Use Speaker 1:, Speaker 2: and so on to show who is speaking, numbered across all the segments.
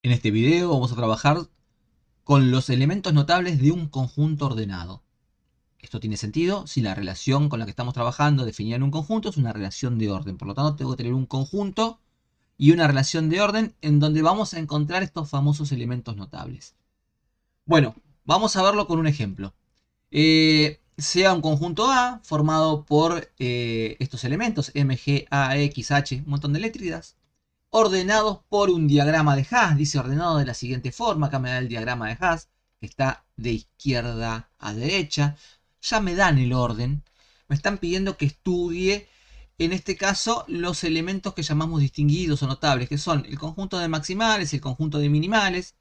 Speaker 1: En este video vamos a trabajar con los elementos notables de un conjunto ordenado. Esto tiene sentido si la relación con la que estamos trabajando, definida en un conjunto, es una relación de orden. Por lo tanto, tengo que tener un conjunto y una relación de orden en donde vamos a encontrar estos famosos elementos notables. Bueno, vamos a verlo con un ejemplo. Sea un conjunto A formado por estos elementos, M, G, A, X, H, un montón de letritas, ordenados por un diagrama de Haas. Dice ordenado de la siguiente forma. Acá me da el diagrama de Haas, que está de izquierda a derecha. Ya me dan el orden. Me están pidiendo que estudie, en este caso, los elementos que llamamos distinguidos o notables, que son el conjunto de maximales y el conjunto de minimales,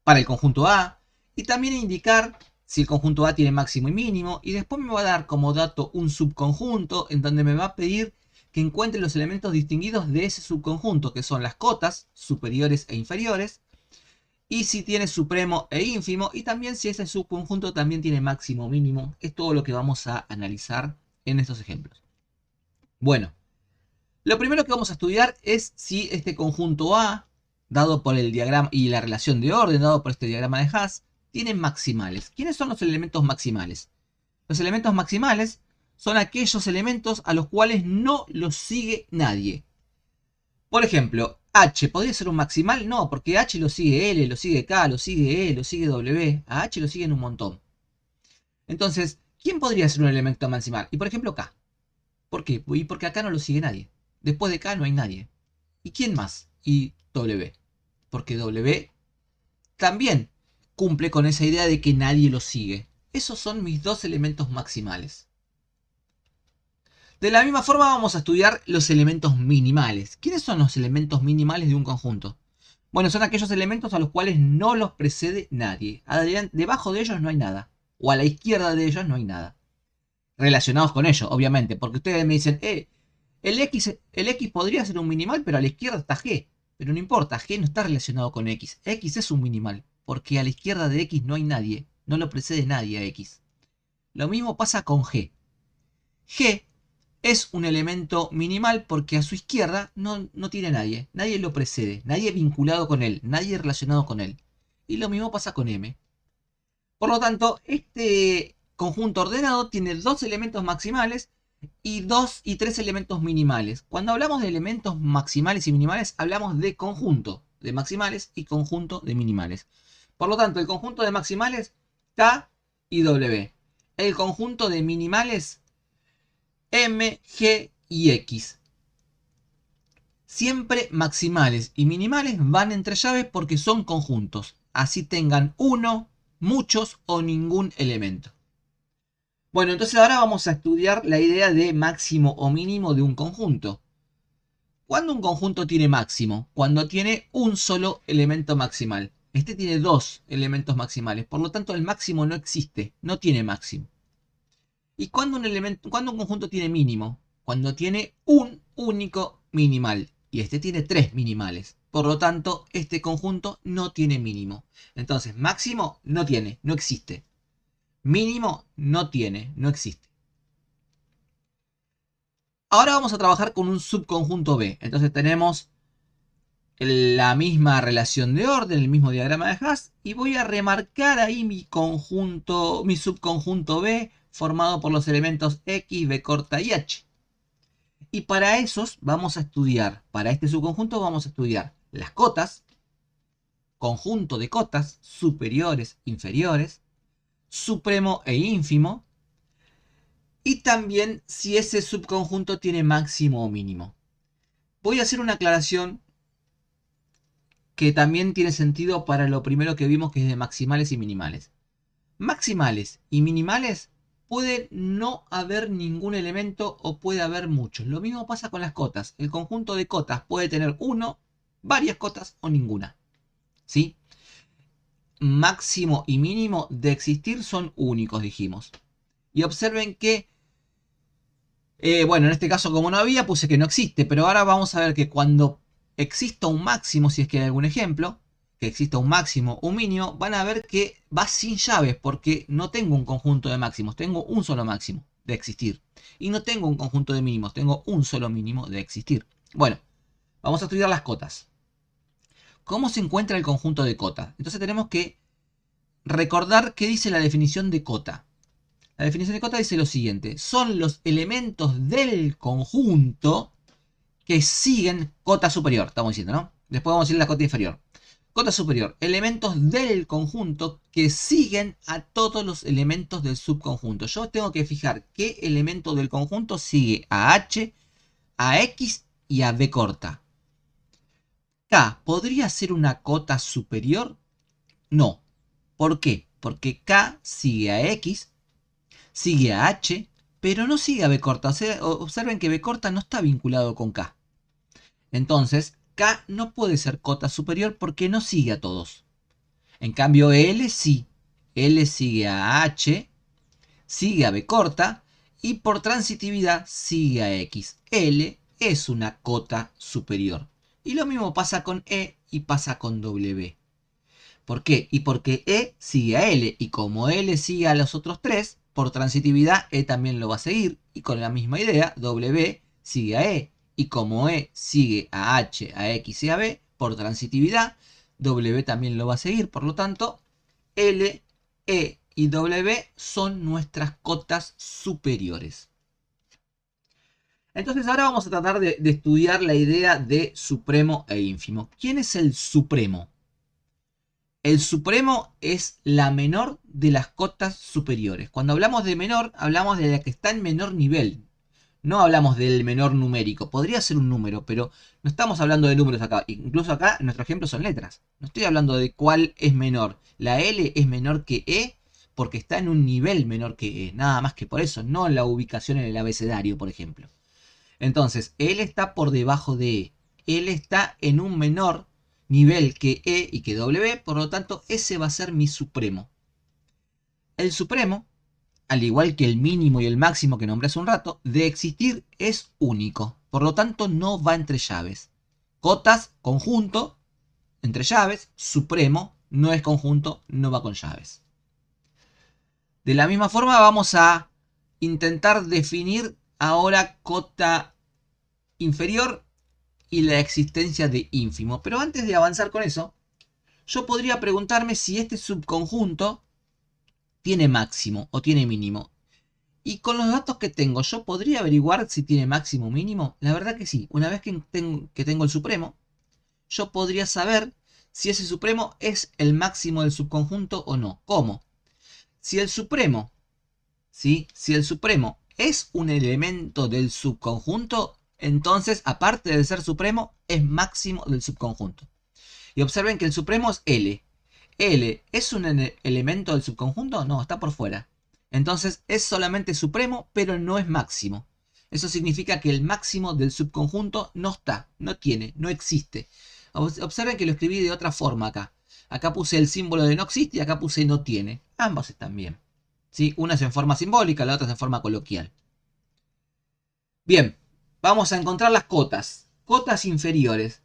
Speaker 1: para el conjunto A. Y también indicar si el conjunto A tiene máximo y mínimo. Y después me va a dar como dato un subconjunto, en donde me va a pedir que encuentre los elementos distinguidos de ese subconjunto, que son las cotas superiores e inferiores, y si tiene supremo e ínfimo, y también si ese subconjunto también tiene máximo o mínimo. Es todo lo que vamos a analizar en estos ejemplos. Bueno, lo primero que vamos a estudiar es si este conjunto A, dado por el diagrama y la relación de orden dado por este diagrama de Haas, tiene maximales. ¿Quiénes son los elementos maximales? Los elementos maximales son aquellos elementos a los cuales no los sigue nadie. Por ejemplo, H, ¿podría ser un maximal? No, porque H lo sigue L, lo sigue K, lo sigue E, lo sigue W. A H lo siguen un montón. Entonces, ¿quién podría ser un elemento maximal? Y por ejemplo, K. ¿Por qué? Y porque acá no lo sigue nadie. Después de K no hay nadie. ¿Y quién más? Y W. Porque W también cumple con esa idea de que nadie lo sigue. Esos son mis dos elementos maximales. De la misma forma vamos a estudiar los elementos minimales. ¿Quiénes son los elementos minimales de un conjunto? Bueno, son aquellos elementos a los cuales no los precede nadie. Debajo de ellos no hay nada. O a la izquierda de ellos no hay nada. Relacionados con ellos, obviamente. Porque ustedes me dicen, el X podría ser un minimal, pero a la izquierda está G. Pero no importa, G no está relacionado con X. X es un minimal. Porque a la izquierda de X no hay nadie. No lo precede nadie a X. Lo mismo pasa con G. G es un elemento minimal porque a su izquierda no tiene nadie. Nadie lo precede. Nadie vinculado con él. Nadie relacionado con él. Y lo mismo pasa con M. Por lo tanto, este conjunto ordenado tiene dos elementos maximales y dos y tres elementos minimales. Cuando hablamos de elementos maximales y minimales, hablamos de conjunto de maximales y conjunto de minimales. Por lo tanto, el conjunto de maximales, K y W. El conjunto de minimales, M, G y X. Siempre maximales y minimales van entre llaves porque son conjuntos. Así tengan uno, muchos o ningún elemento. Bueno, entonces ahora vamos a estudiar la idea de máximo o mínimo de un conjunto. ¿Cuándo un conjunto tiene máximo? Cuando tiene un solo elemento maximal. Este tiene dos elementos maximales, por lo tanto el máximo no existe, no tiene máximo. ¿Y cuándo un conjunto tiene mínimo? Cuando tiene un único minimal. Y este tiene tres minimales. Por lo tanto, este conjunto no tiene mínimo. Entonces, máximo no tiene, no existe. Mínimo no tiene, no existe. Ahora vamos a trabajar con un subconjunto B. Entonces tenemos la misma relación de orden, el mismo diagrama de Haas. Y voy a remarcar ahí mi subconjunto B formado por los elementos X, B corta y H. Y para esos vamos a estudiar, para este subconjunto vamos a estudiar las cotas, conjunto de cotas superiores, inferiores, supremo e ínfimo, y también si ese subconjunto tiene máximo o mínimo. Voy a hacer una aclaración que también tiene sentido para lo primero que vimos, que es de maximales y minimales. Maximales y minimales puede no haber ningún elemento o puede haber muchos. Lo mismo pasa con las cotas. El conjunto de cotas puede tener uno, varias cotas o ninguna. ¿Sí? Máximo y mínimo de existir son únicos, dijimos. Y observen que, bueno, en este caso como no había, puse que no existe. Pero ahora vamos a ver que cuando exista un máximo, si es que hay algún ejemplo, que exista un máximo o un mínimo, van a ver que va sin llaves porque no tengo un conjunto de máximos, tengo un solo máximo de existir. Y no tengo un conjunto de mínimos, tengo un solo mínimo de existir. Bueno, vamos a estudiar las cotas. ¿Cómo se encuentra el conjunto de cota? Entonces tenemos que recordar qué dice la definición de cota. La definición de cota dice lo siguiente. Son los elementos del conjunto que siguen cota superior. Estamos diciendo, ¿no? Después vamos a decir la cota inferior. Cota superior. Elementos del conjunto que siguen a todos los elementos del subconjunto. Yo tengo que fijar qué elemento del conjunto sigue a H, a X y a B corta. K, ¿podría ser una cota superior? No. ¿Por qué? Porque K sigue a X, sigue a H, pero no sigue a B corta. O sea, observen que B corta no está vinculado con K. Entonces, K no puede ser cota superior porque no sigue a todos. En cambio, L sí. L sigue a H, sigue a B corta y por transitividad sigue a X. L es una cota superior. Y lo mismo pasa con E y pasa con W. ¿Por qué? Y porque E sigue a L. Y como L sigue a los otros tres, por transitividad E también lo va a seguir. Y con la misma idea, W sigue a E. Y como E sigue a H, a X y a B, por transitividad, W también lo va a seguir. Por lo tanto, L, E y W son nuestras cotas superiores. Entonces ahora vamos a tratar de estudiar la idea de supremo e ínfimo. ¿Quién es el supremo? El supremo es la menor de las cotas superiores. Cuando hablamos de menor, hablamos de la que está en menor nivel. No hablamos del menor numérico. Podría ser un número, pero no estamos hablando de números acá. Incluso acá, en nuestro ejemplo son letras. No estoy hablando de cuál es menor. La L es menor que E porque está en un nivel menor que E. Nada más que por eso, no la ubicación en el abecedario, por ejemplo. Entonces, L está por debajo de E. L está en un menor nivel que E y que W, por lo tanto, ese va a ser mi supremo. El supremo, al igual que el mínimo y el máximo que nombré hace un rato, de existir es único. Por lo tanto, no va entre llaves. Cotas, conjunto, entre llaves. Supremo, no es conjunto, no va con llaves. De la misma forma, vamos a intentar definir ahora cota inferior y la existencia de ínfimo. Pero antes de avanzar con eso, yo podría preguntarme si este subconjunto tiene máximo o tiene mínimo. Y con los datos que tengo, ¿yo podría averiguar si tiene máximo o mínimo? La verdad que sí. Una vez que tengo el supremo, yo podría saber si ese supremo es el máximo del subconjunto o no. ¿Cómo? Si el supremo, ¿sí? Si el supremo es un elemento del subconjunto, entonces, aparte de ser supremo, es máximo del subconjunto. Y observen que el supremo es L. L, ¿es un elemento del subconjunto? No, está por fuera. Entonces es solamente supremo, pero no es máximo. Eso significa que el máximo del subconjunto no está, no tiene, no existe. Observen que lo escribí de otra forma acá. Acá puse el símbolo de no existe y acá puse no tiene. Ambos están bien. ¿Sí? Una es en forma simbólica, la otra es en forma coloquial. Bien, vamos a encontrar las cotas. Cotas inferiores.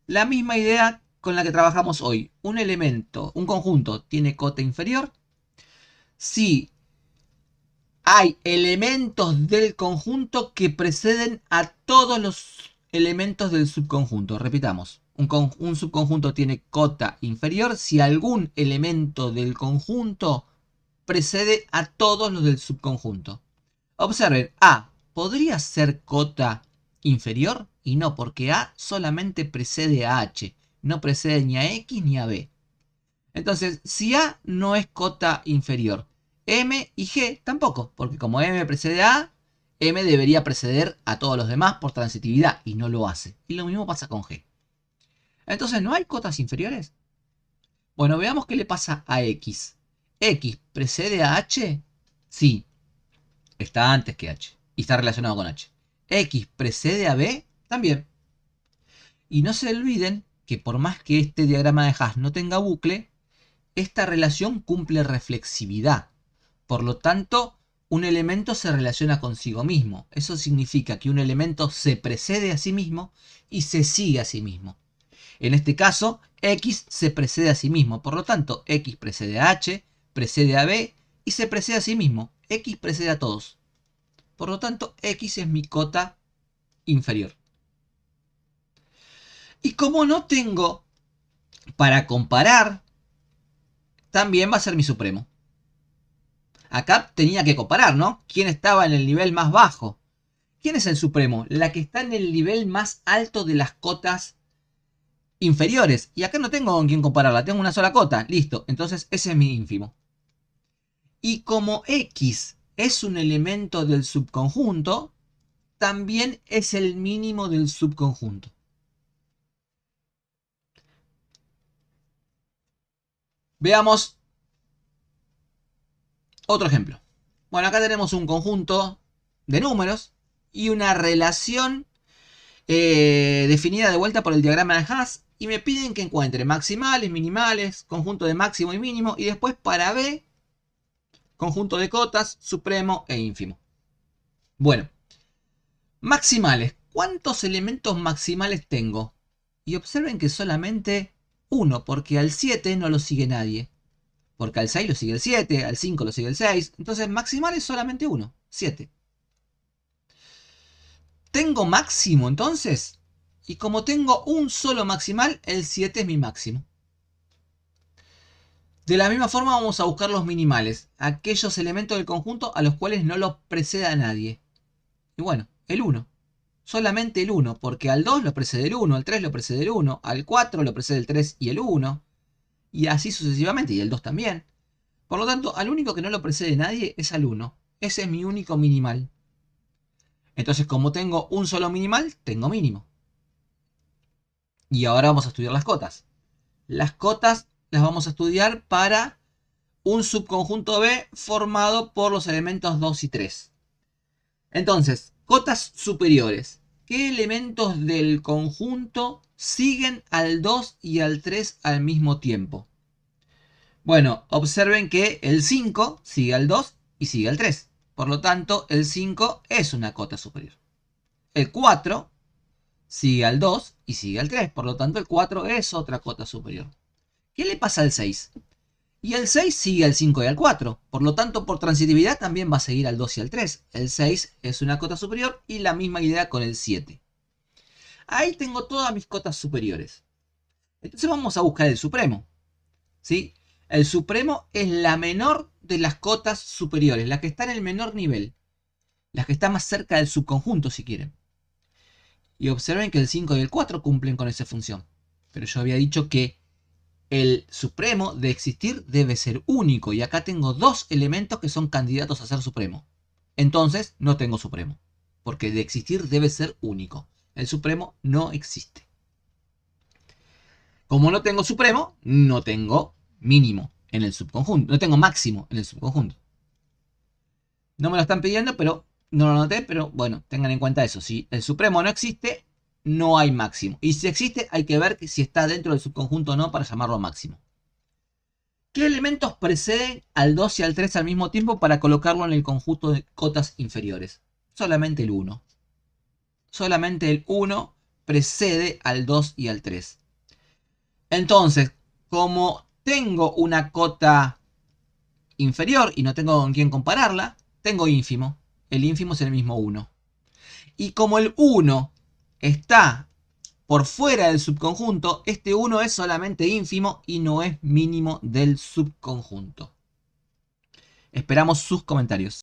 Speaker 1: La misma idea con la que trabajamos hoy. Un elemento, un conjunto, tiene cota inferior si hay elementos del conjunto que preceden a todos los elementos del subconjunto. Repitamos, un subconjunto tiene cota inferior si algún elemento del conjunto precede a todos los del subconjunto. Observen, A podría ser cota inferior y no, porque A solamente precede a H, no precede ni a X ni a B. Entonces, si A no es cota inferior, M y G tampoco, porque como M precede a A, M debería preceder a todos los demás por transitividad y no lo hace. Y lo mismo pasa con G. Entonces, ¿no hay cotas inferiores? Bueno, veamos qué le pasa a X. ¿X precede a H? Sí, está antes que H y está relacionado con H. ¿X precede a B? También. Y no se olviden que por más que este diagrama de Hash no tenga bucle, esta relación cumple reflexividad. Por lo tanto, un elemento se relaciona consigo mismo. Eso significa que un elemento se precede a sí mismo y se sigue a sí mismo. En este caso, X se precede a sí mismo. Por lo tanto, X precede a H, precede a B y se precede a sí mismo. X precede a todos. Por lo tanto, X es mi cota inferior. Y como no tengo para comparar, también va a ser mi supremo. Acá tenía que comparar, ¿no? ¿Quién estaba en el nivel más bajo? ¿Quién es el supremo? La que está en el nivel más alto de las cotas inferiores. Y acá no tengo con quién compararla, tengo una sola cota. Listo, entonces ese es mi ínfimo. Y como X es un elemento del subconjunto, también es el mínimo del subconjunto. Veamos otro ejemplo. Bueno, acá tenemos un conjunto de números y una relación definida de vuelta por el diagrama de Haas. Y me piden que encuentre maximales, minimales, conjunto de máximo y mínimo. Y después para B, conjunto de cotas, supremo e ínfimo. Bueno, maximales. ¿Cuántos elementos maximales tengo? Y observen que solamente uno, porque al 7 no lo sigue nadie. Porque al 6 lo sigue el 7, al 5 lo sigue el 6. Entonces maximal es solamente uno, 7. ¿Tengo máximo entonces? Y como tengo un solo maximal, el 7 es mi máximo. De la misma forma vamos a buscar los minimales, aquellos elementos del conjunto a los cuales no los preceda nadie. Y bueno, el 1. Solamente el 1, porque al 2 lo precede el 1, al 3 lo precede el 1, al 4 lo precede el 3 y el 1, y así sucesivamente, y el 2 también. Por lo tanto, al único que no lo precede nadie es al 1. Ese es mi único minimal. Entonces, como tengo un solo minimal, tengo mínimo. Y ahora vamos a estudiar las cotas. Las cotas las vamos a estudiar para un subconjunto B formado por los elementos 2 y 3. Entonces, cotas superiores. ¿Qué elementos del conjunto siguen al 2 y al 3 al mismo tiempo? Bueno, observen que el 5 sigue al 2 y sigue al 3. Por lo tanto, el 5 es una cota superior. El 4 sigue al 2 y sigue al 3. Por lo tanto, el 4 es otra cota superior. ¿Qué le pasa al 6? Y el 6 sigue al 5 y al 4. Por lo tanto, por transitividad también va a seguir al 2 y al 3. El 6 es una cota superior y la misma idea con el 7. Ahí tengo todas mis cotas superiores. Entonces vamos a buscar el supremo. ¿Sí? El supremo es la menor de las cotas superiores, la que está en el menor nivel. La que está más cerca del subconjunto, si quieren. Y observen que el 5 y el 4 cumplen con esa función. Pero yo había dicho que el supremo de existir debe ser único. Y acá tengo dos elementos que son candidatos a ser supremo. Entonces no tengo supremo. Porque de existir debe ser único. El supremo no existe. Como no tengo supremo, no tengo mínimo en el subconjunto. No tengo máximo en el subconjunto. No me lo están pidiendo, pero no lo noté. Pero bueno, tengan en cuenta eso. Si el supremo no existe, no hay máximo. Y si existe, hay que ver si está dentro del subconjunto o no para llamarlo máximo. ¿Qué elementos preceden al 2 y al 3 al mismo tiempo para colocarlo en el conjunto de cotas inferiores? Solamente el 1. Solamente el 1 precede al 2 y al 3. Entonces, como tengo una cota inferior y no tengo con quién compararla, tengo ínfimo. El ínfimo es el mismo 1. Y como el 1 está por fuera del subconjunto, este 1 es solamente ínfimo y no es mínimo del subconjunto. Esperamos sus comentarios.